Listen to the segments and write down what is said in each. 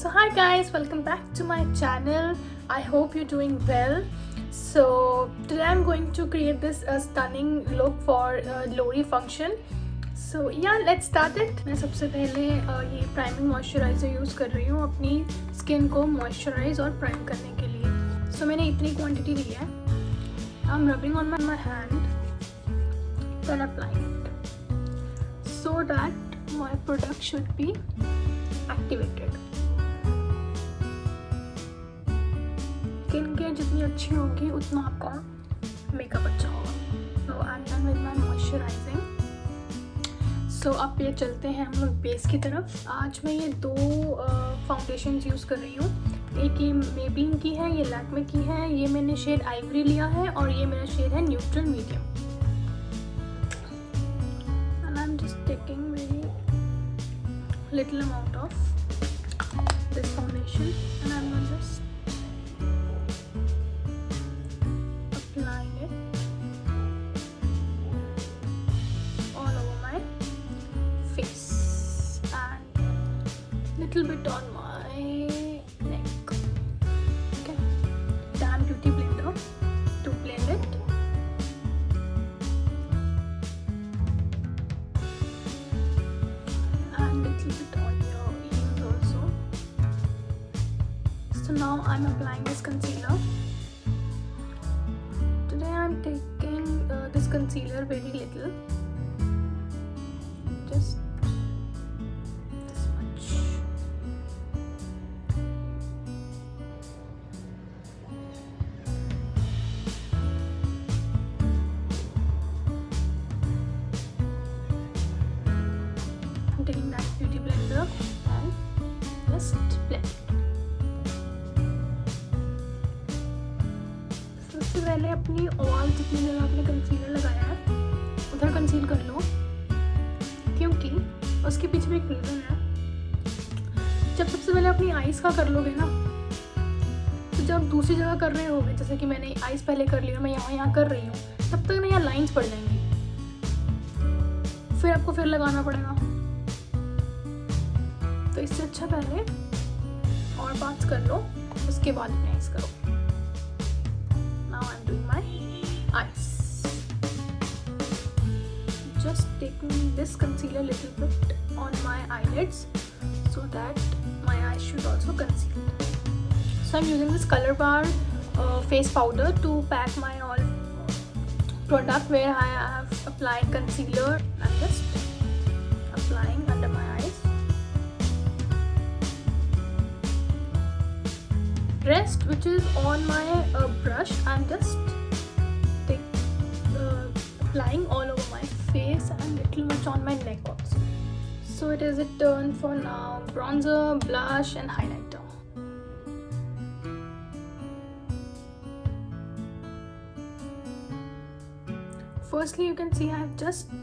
So hi guys, welcome back to my channel. I hope you're doing well. So today I'm going to create this stunning look for Lori function. So yeah, let's start it. मैं सबसे पहले ये priming moisturiser use कर रही हूँ अपनी skin को moisturise और प्राइम करने के लिए. So मैंने इतनी क्वांटिटी ली है. I'm rubbing on my hand, then applying it so that my product should be activated. Skin care जितनी अच्छी होगी उतना आपका मेकअप अच्छा होगा. So I am done with my moisturising. So अब ये चलते हैं हम लोग बेस की तरफ. आज मैं ये दो फाउंडेशन यूज़ कर रही हूँ. एक ये मेबलिन की है, ये लैक्मे की है. ये मैंने शेड आइवरी लिया है और ये मेरा शेड है neutral medium. And I am just taking very little amount of this foundation and I am just applying it all over my face and little bit on my neck. Okay, damn beauty blender to blend it. And little bit on your ears also. So now I'm applying this concealer. I'm taking this concealer very little, just this much. I'm taking that beauty blender and just blend it. सबसे पहले अपनी all जितनी जगह आपने concealer लगाया है उधर conceal कर लो, क्योंकि उसके पीछे भी एक रीज़न है. जब सबसे पहले अपनी आइज़ का कर लोगे ना, तो जब दूसरी जगह कर रहे होगे, जैसे कि मैंने आइज़ पहले कर ली और मैं यहाँ कर रही हूँ, तब तक ना यहाँ लाइंस पड़ जाएंगी. फिर आपको फिर लगाना पड़ेगा. तो इससे अच्छा पहले और पार्ट्स कर लो, उसके बाद अपनी आइज़ करो. Now I'm doing my eyes. Just taking this concealer a little bit on my eyelids so that my eyes should also conceal. So I'm using this Color Bar face powder to pack my all product where I have applied concealer. I'm just applying under my eyes. Rest, which is on my brush, I'm just applying all over my face and little much on my neck also. So it is a turn for now bronzer, blush and highlighter. Firstly, you can see I have just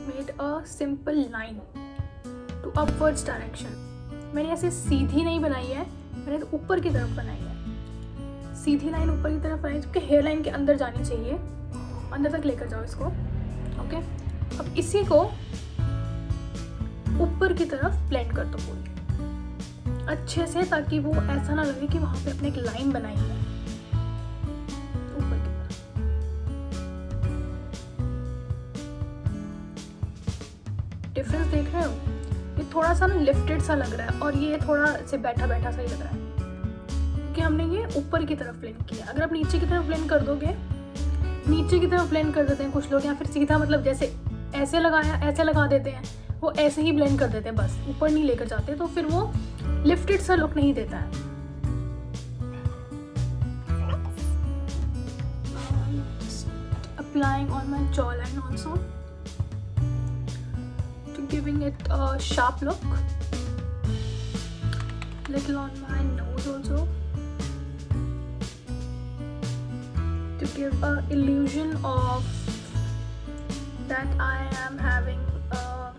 made a simple line to upwards direction. मैंने ऐसे सीधी नहीं बनाई है, मैंने ऊपर की तरफ बनाई है. सीधी लाइन ऊपर की तरफ बनाई, जबकि हेयर लाइन के अंदर जानी चाहिए. अंदर तक लेकर जाओ इसको. ओके, अब इसी को ऊपर की तरफ ब्लेंड कर दो पूरी अच्छे से, ताकि वो ऐसा ना लगे कि वहां पे अपने एक लाइन बनाई है ऊपर की तरफ. डिफरेंस देख रहे हो? ये थोड़ा सा ना लिफ्टेड सा लग रहा है और ये थोड़ा से बैठा बैठा सा ही लग रहा है, क्योंकि हमने ये ऊपर की तरफ ब्लेंड किया. अगर आप नीचे की तरफ ब्लेंड कर दोगे, नीचे की तरफ ब्लेंड कर देते हैं कुछ लोग, या फिर सीधा मतलब जैसे ऐसे लगाया ऐसे लगा देते हैं, वो ऐसे ही ब्लेंड कर देते हैं, बस ऊपर नहीं लेकर जाते, तो फिर वो लिफ्टेड सा लुक नहीं देता है. Applying on my jawline also, giving it a sharp look. Little on my nose also, to give a illusion of that I am having a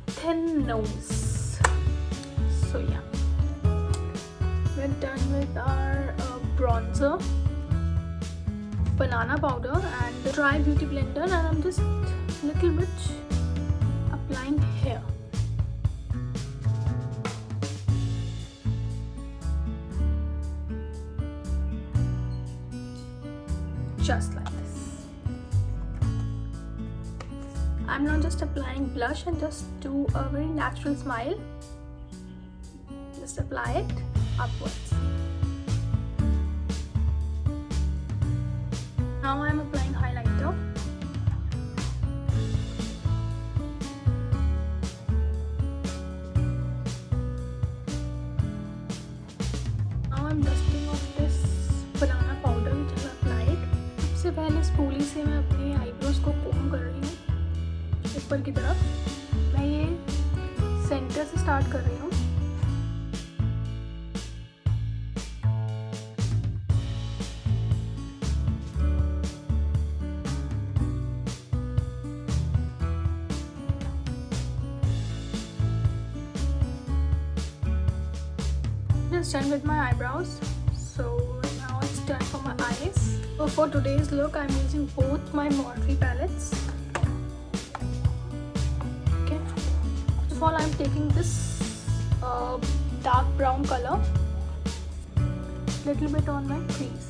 thin nose. So yeah, we're done with our bronzer, banana powder and the dry beauty blender, and I'm just little bit applying here. just like this. I'm now just applying blush and just do a very natural smile. Just apply it upwards. Now I'm applying highlighter. Now I'm dusting off this banana powder which I applied. सबसे पहले spoolie से मैं अपनी eyebrows को कोम कर रही हूँ ऊपर की तरफ. मैं ये सेंटर से स्टार्ट कर रही हूँ. Just done with my eyebrows, so now it's time for my eyes. So for today's look I'm using both my Morphe palettes. Okay, first of all I'm taking this dark brown color, little bit on my crease.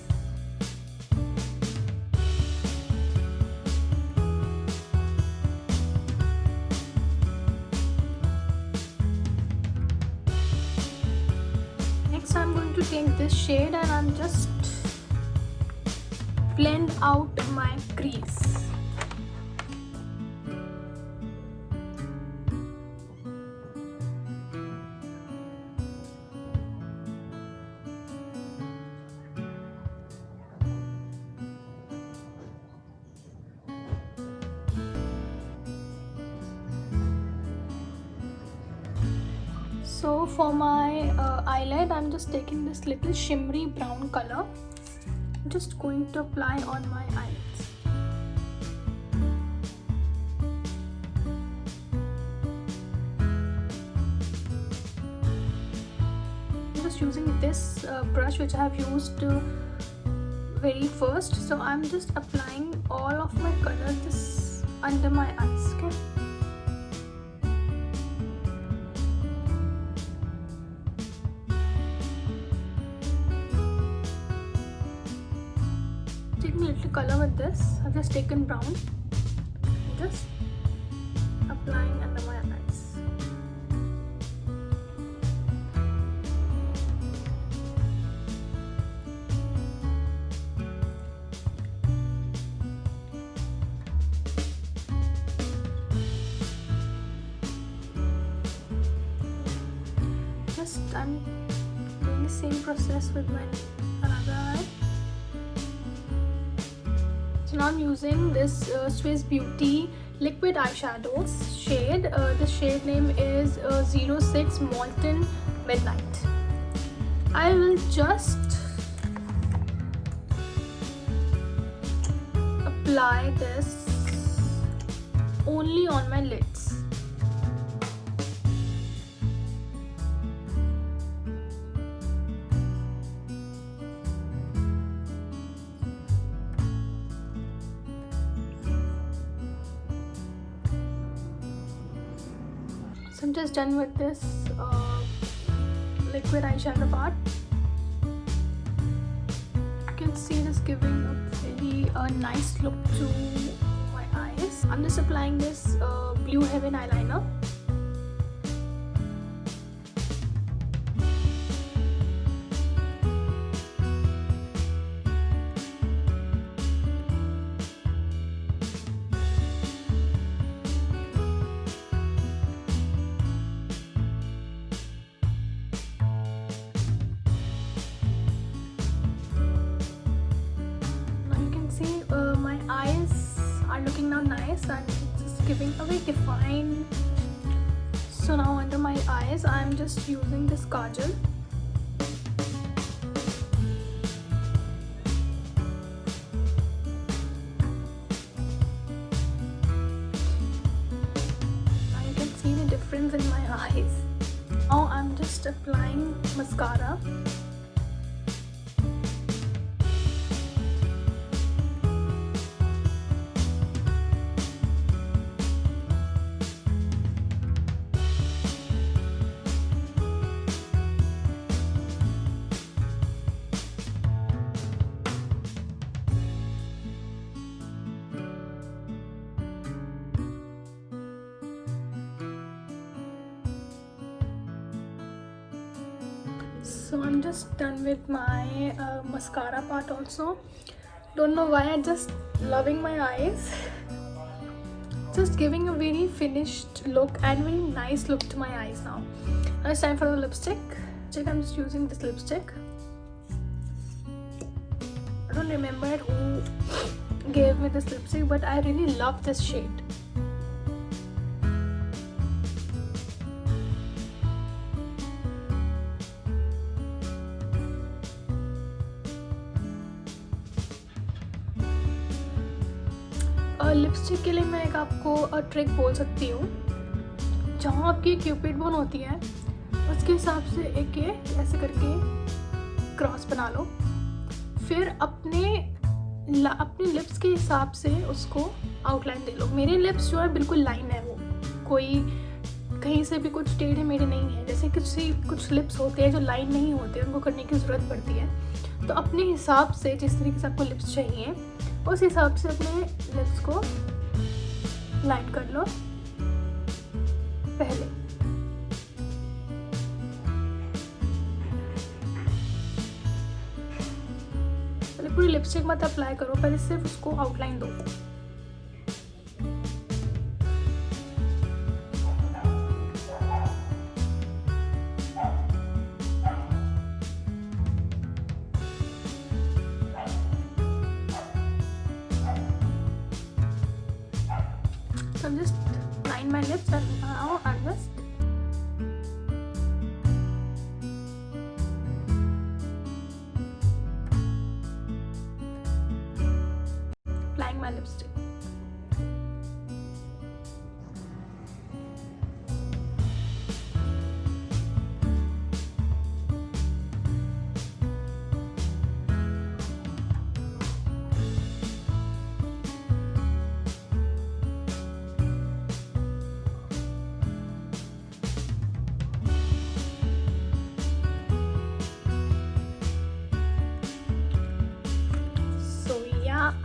Next I'm going to take this shade and I'm just blend out my crease. So for my eyelid, I'm just taking this little shimmery brown color. I'm just going to apply on my eyelids. I'm just using this brush which I have used very first. So I'm just applying all of my color just under my eyes. Okay. Taking a little color with this, I've just taken brown, just applying under my eyes. I'm doing the same process with my another eye. So now I'm using this Swiss Beauty liquid eyeshadows shade. The shade name is 06 Molten Midnight. I will just apply this only on my lids. So I'm just done with this liquid eyeshadow part. You can see it is giving a very nice look to my eyes. I'm just applying this Blue Heaven eyeliner. My eyes are looking now nice and it's just giving a very defined. So now under my eyes I'm just using this kajal. Now you can see the difference in my eyes. Now I'm just applying mascara. So I'm just done with my mascara part also. Don't know why, I'm just loving my eyes. Just giving a very finished look and very nice look to my eyes now. Now it's time for the lipstick. I'm just using this lipstick. I don't remember who gave me this lipstick, but I really love this shade. Lipstick के लिए मैं एक आपको trick बोल सकती हूँ. जहाँ आपकी क्यूपिड बोन होती है उसके हिसाब से एक ये ऐसे करके क्रॉस बना लो. फिर अपने लिप्स के हिसाब से उसको आउटलाइन दे लो. मेरे लिप्स जो है बिल्कुल लाइन है, वो कोई कहीं से भी कुछ टेढ़े मेढ़े नहीं है. जैसे कुछ लिप्स होते हैं जो लाइन नहीं होते, उनको करने की ज़रूरत पड़ती है. तो अपने हिसाब से जिस तरीके से आपको लिप्स चाहिए उस हिसाब से अपने लिप्स को लाइन कर लो. पहले पूरी लिपस्टिक मत अप्लाई करो, पहले सिर्फ उसको आउटलाइन दो. So I'm just line my lips and now I'm just applying my lipstick.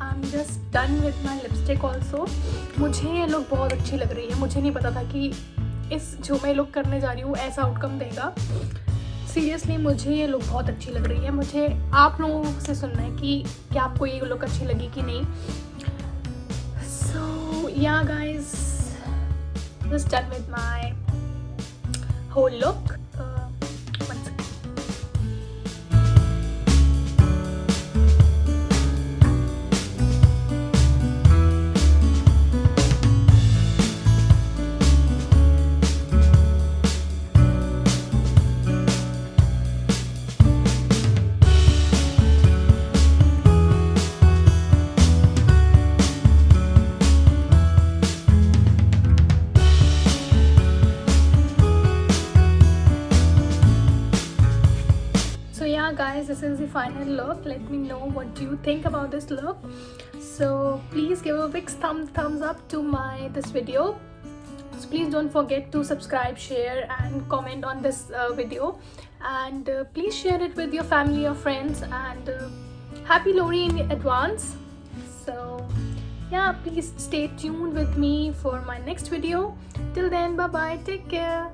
I'm just done with my lipstick also. मुझे ये लुक बहुत अच्छी लग रही है. मुझे नहीं पता था कि जो मैं लुक करने जा रही हूँ ऐसा आउटकम देगा. सीरियसली मुझे ये लुक बहुत अच्छी लग रही है. मुझे आप लोगों से सुनना है कि क्या आपको ये लुक अच्छी लगी कि नहीं. So yeah guys, just done with my whole look. Guys, this is the final look. Let me know what do you think about this look. So please give a big thumbs up to this video. So please don't forget to subscribe, share and comment on this video, and please share it with your family or friends, and happy Lohri in advance. So yeah, please stay tuned with me for my next video. Till then, bye bye, take care.